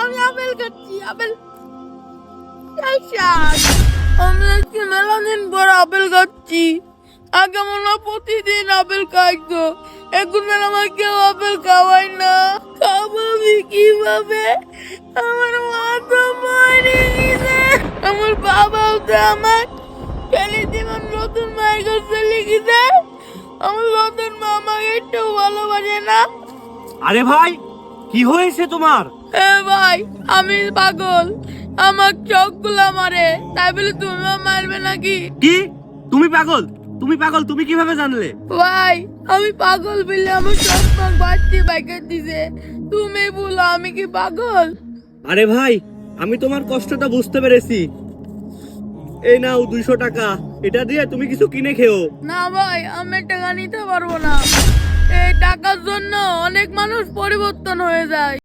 আমি আপেল খাচ্ছি, আপেল। আমি আজকে মেলা দিন পর আপেল খাচ্ছি। আগে মনে হয় প্রতিদিন আপেল খাইতো, এখন আর আমার কেউ আপেল খাওয়াই না। খাবো আমি কিভাবে? আমার মা তো মরে গেছে, আমার বাবাও তো আমার ছেলে জীবন নতুন মায়ের কাছে লিখে দেয়। আমার নতুন মা আমাকে একটু ভালোবাসে না। আরে ভাই, কি হয়েছে তোমার? ভাই, আমি পাগল, আমার চোখ গুলা মারে, তাই বলে তুমিও মারবে নাকি? কি? তুমি পাগল? তুমি পাগল তুমি কিভাবে জানলে? ভাই, আমি পাগল বলে আমার চোখ মুখ বাড়তি বাইকে দিছে, তুমি বলো আমি কি পাগল? আরে ভাই, আমি তোমার কষ্টটা বুঝতে পেরেছি। এই নাও 200 টাকা, এটা দিয়ে তুমি কিছু কিনে খেও। না ভাই, আমি টাকা নিতে পারবো না। এই টাকার জন্য অনেক মানুষ পরিবর্তন হয়ে যায়।